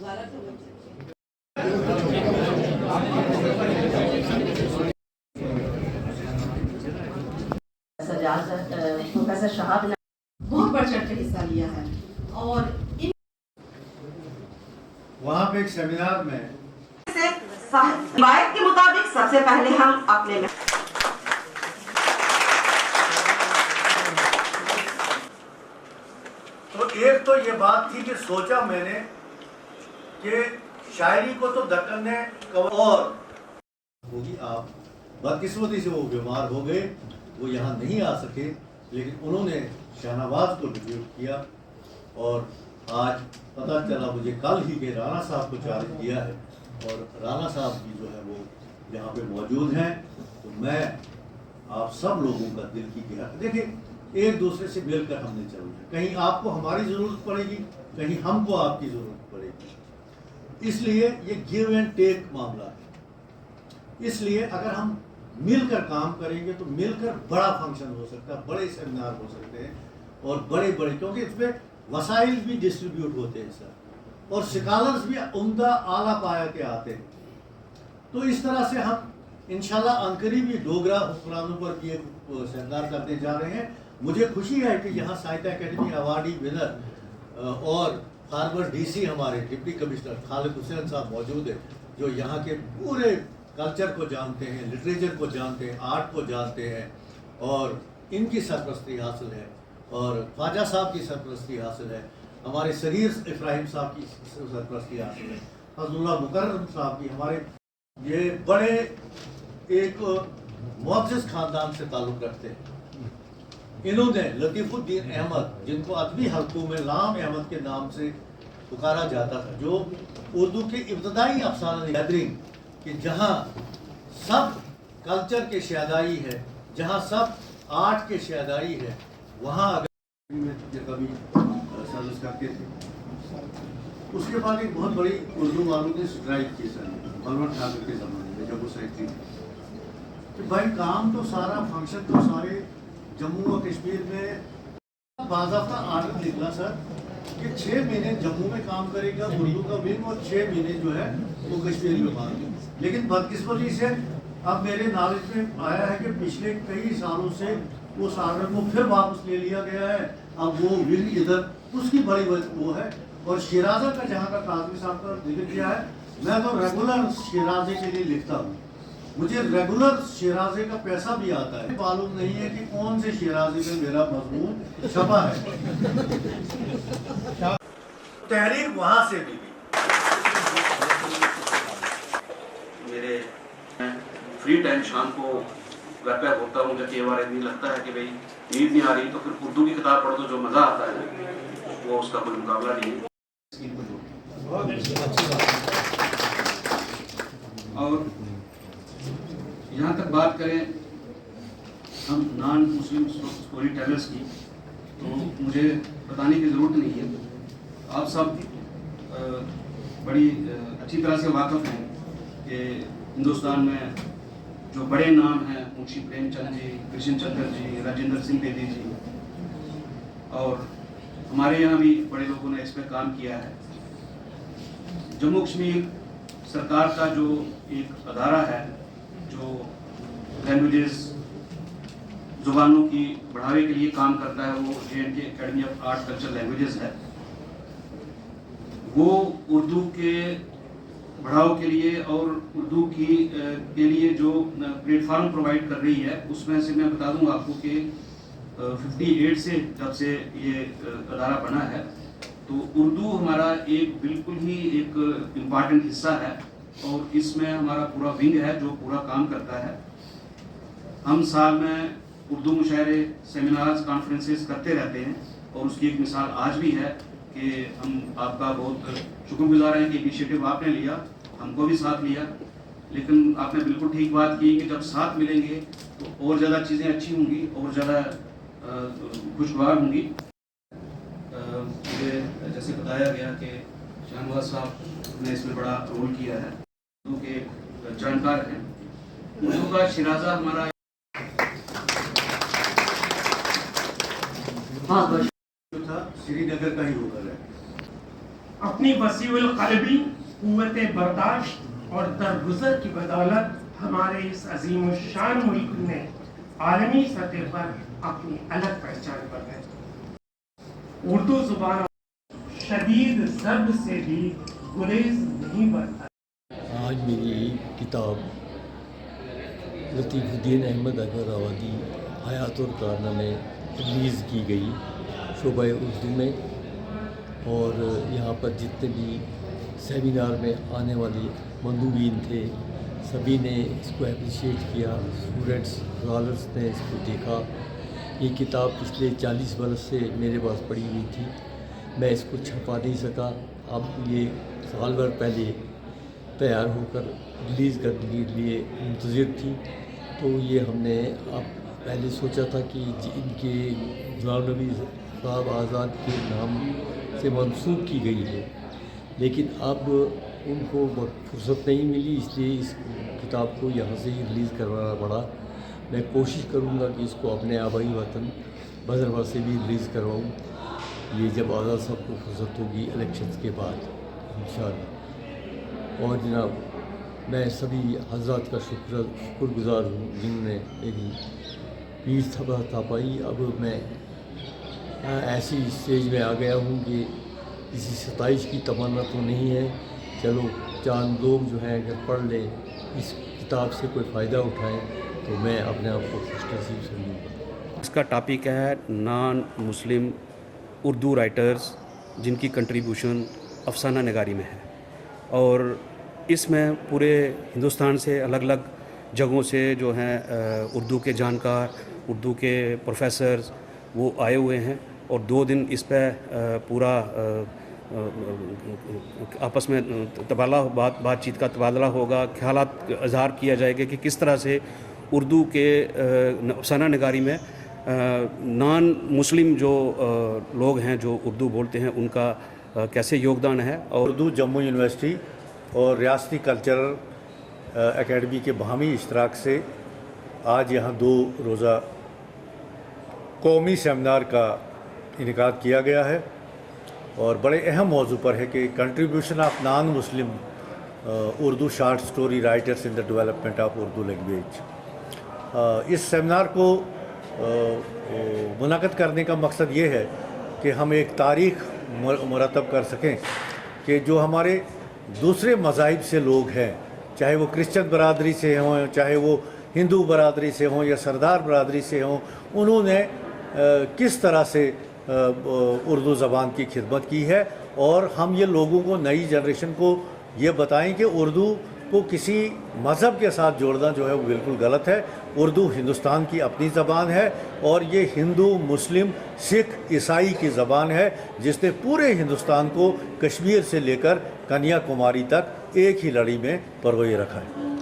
Professor Shahab ने बहुत बढ़ चढ़ के हिस्सा लिया है और वहाँ पे एक सेमिनार में रिवायत के मुताबिक सबसे पहले हम अपने तो एक तो ये बात थी कि सोचा मैंने कि शायरी को तो दक्कन ने कवर और होगी। आप बदकिस्मती से वो बीमार हो गए, वो यहाँ नहीं आ सके, लेकिन उन्होंने शाहनवाज को डिब्यूट किया और आज पता चला मुझे कल ही के राणा साहब को चार्ज दिया है और राणा साहब भी जो है वो यहाँ पे मौजूद हैं। तो मैं आप सब लोगों का दिल की गहराई देखिए, एक दूसरे से मिलकर हमने चलना है। कहीं आपको हमारी ज़रूरत पड़ेगी, कहीं हमको आपकी ज़रूरत पड़ेगी। इसलिए ये गिव एंड टेक मामला है। इसलिए अगर हम मिलकर काम करेंगे तो मिलकर बड़ा फंक्शन हो सकता है, बड़े सेमिनार हो सकते हैं और बड़े बड़े, क्योंकि इसमें वसाइल भी डिस्ट्रीब्यूट होते हैं सर, और स्कॉलर्स भी उम्दा आला पाया के आते हैं। तो इस तरह से हम इंशाल्लाह अनकरीब भी डोगरा हुक्मरानों पर भी एक सेमिनार करने जा रहे हैं। मुझे खुशी है कि यहाँ साहित्य अकेडमी अवार्डी विनर और फार्मर डीसी हमारे डिप्टी कमिश्नर खालिद हुसैन साहब मौजूद है, जो यहाँ के पूरे कल्चर को जानते हैं, लिटरेचर को जानते हैं, आर्ट को जानते हैं और इनकी सरपरस्ती हासिल है और ख्वाजा साहब की सरपरस्ती हासिल है, हमारे सगीर इब्राहिम साहब की सरपरस्ती हासिल है, फजलुल्लाह मुकर्रम साहब की। हमारे ये बड़े एक मुअज़्ज़ज़ ख़ानदान से ताल्लुक़ रखते हैं। इन्होंने लतीफ़ुद्दीन अहमद, जिनको अदबी हलकों में लाम अहमद के नाम से पुकारा जाता था, जो उर्दू के इब्तदाई अफसाना गैदरिंग कि जहाँ सब कल्चर के शादाई है, जहाँ सब आर्ट के शादाई है, वहाँ अगर कभी सर्विस करते थे। उसके बाद एक बहुत बड़ी उर्दू वालों ने स्ट्राइक की सर मलवन ठाकुर के ज़माने में, जब वो सेक्रेटरी थे, कि भाई काम तो सारा फंक्शन तो सारे जम्मू और कश्मीर में बाज़ाब्ता आर्डर निकला सर कि 6 महीने जम्मू में काम करेगा उर्दू का विंग और 6 महीने जो है वो कश्मीर में काम करेगा। लेकिन बदकिस्मती से अब मेरे नॉलेज में आया है कि पिछले कई सालों से उस आर्डर को फिर वापस ले लिया गया है। अब वो विंग इधर, उसकी बड़ी वो है। और शिराजा का जहाँ का काज़मी साहब का जिक्र किया है, मैं तो रेगुलर शिराजे के लिए लिखता हूँ, मुझे रेगुलर शिराजे का पैसा भी आता है। मालूम नहीं है कि कौन से शिराजे में मेरा मजमून छपा है। तहरीर वहां से भी मेरे फ्री टाइम शाम को घर पे होता हूँ, जब कई बार इतनी लगता है कि भाई नींद नहीं आ रही, तो फिर उर्दू की किताब पढ़ो तो जो मज़ा आता है वो उसका कोई मुकाबला नहीं है। और यहाँ तक बात करें हम नॉन मुस्लिम स्टोरी टेलर्स की, तो मुझे बताने की ज़रूरत नहीं है। आप सब बड़ी अच्छी तरह से वाक़फ़ हैं कि हिंदुस्तान में जो बड़े नाम हैं, मुंशी प्रेमचंद जी, कृष्ण चंद्र जी, राजेंद्र सिंह बेदी जी, और हमारे यहाँ भी बड़े लोगों ने इस पर काम किया है। जम्मू कश्मीर सरकार का जो एक अदारा है जो लैंग्वेजेस ज़ुबानों की बढ़ावे के लिए काम करता है, वो JNK academy of art culture languages है। वो उर्दू के बढ़ाव के लिए और उर्दू के लिए जो प्लेटफार्म प्रोवाइड कर रही है, उसमें से मैं बता दूं आपको कि 58 से जब से ये अदारा बना है, तो उर्दू हमारा एक बिल्कुल ही एक इम्पॉर्टेंट हिस्सा है और इसमें हमारा पूरा विंग है जो पूरा काम करता है। हम साल में उर्दू मुशायरे, सेमिनार्स, कॉन्फ्रेंसेस करते रहते हैं और उसकी एक मिसाल आज भी है कि हम आपका बहुत शुक्रगुजार हैं कि इनिशिएटिव आपने लिया, हमको भी साथ लिया। लेकिन आपने बिल्कुल ठीक बात की कि जब साथ मिलेंगे तो और ज़्यादा चीज़ें अच्छी होंगी और ज़्यादा खुशगवार होंगी। मुझे जैसे बताया गया कि शाहनवाज साहब ने इसमें बड़ा रोल किया है, उर्दू के जानकार हैं। उर्दू का शिराजा हमारा था श्रीनगर का ही होकर है। अपनी वसीउल क़ल्बी, क़ुव्वत बर्दाश्त और दरगुजर की बदौलत हमारे इस अजीम शान मुल्क ने आलमी सतह पर अपनी अलग पहचान बनाई। उर्दू जुबान शदीद ज़ब्त से भी गुरेज नहीं बरता। आज मेरी किताब लतीफ़ुद्दीन अहमद अकबराबादी हयात और कारनामे रिलीज़ की गई शोबा उर्दू में, और यहाँ पर जितने भी सेमिनार में आने वाले मंदूबीन थे सभी ने इसको अप्रिशिएट किया। स्टूडेंट्स स्कॉलर्स ने इसको देखा। ये किताब पिछले 40 बरस से मेरे पास पड़ी हुई थी, मैं इसको छपा नहीं सका। अब ये साल भर पहले तैयार होकर रिलीज़ करने के लिए मुंतज़िर थी, तो ये हमने अब पहले सोचा था कि इनके गुलाम नबी साहब आज़ाद के नाम से मंसूब की गई है, लेकिन अब उनको फुर्सत नहीं मिली, इसलिए इस किताब को यहाँ से ही रिलीज़ करवाना पड़ा। मैं कोशिश करूँगा कि इसको अपने आबाई वतन बदरवा से भी रिलीज़ करवाऊँ, ये जब आज़ाद साहब को फुर्सत होगी इलेक्शंस के बाद इंशाअल्लाह। और जनाब मैं सभी हज़रात का शुक्रगुज़ार हूँ जिन्होंने मेरी पीठ थपाई। अब मैं ऐसी स्टेज में आ गया हूँ कि किसी सताइश की तमन्ना तो नहीं है। चलो चांद लोग जो हैं अगर पढ़ लें, इस किताब से कोई फ़ायदा उठाएं, तो मैं अपने आप को खुशनसीब समझूँगा। इसका टॉपिक है नॉन मुस्लिम उर्दू राइटर्स जिनकी कंट्रीब्यूशन अफसाना नगारी में है, और इसमें पूरे हिंदुस्तान से अलग अलग जगहों से जो हैं उर्दू के जानकार, उर्दू के प्रोफेसर्स वो आए हुए हैं, और 2 दिन इस पर पूरा आपस में बातचीत का तबादला होगा, ख्यालात इज़हार किया जाएगा कि किस तरह से उर्दू के अफसाना नगारी में नॉन मुस्लिम जो लोग हैं जो उर्दू बोलते हैं उनका कैसे योगदान है। और उर्दू जम्मू यूनिवर्सिटी और रियासती कल्चरल एकेडमी के बाहमी इश्तराक से आज यहाँ 2 रोज़ा कौमी सेमिनार का इनेकाद किया गया है, और बड़े अहम मौजू पर है कि contribution of non Muslim Urdu short story writers in the development of Urdu language. इस सेमिनार को मुनक़द करने का मकसद ये है कि हम एक तारीख़ मुरतब कर सकें कि जो हमारे दूसरे मज़ाहिब से लोग हैं, चाहे वो क्रिश्चियन बरादरी से हों, चाहे वो हिंदू बरादरी से हों या सरदार बरादरी से हों, उन्होंने किस तरह से उर्दू ज़बान की खिदमत की है, और हम ये लोगों को, नई जनरेशन को ये बताएं कि उर्दू को किसी मज़हब के साथ जोड़ना जो है वो बिल्कुल गलत है। उर्दू हिंदुस्तान की अपनी ज़बान है, और ये हिंदू, मुस्लिम, सिख, ईसाई की ज़बान है जिसने पूरे हिंदुस्तान को कश्मीर से लेकर कन्याकुमारी तक एक ही लड़ी में परोए रखा है।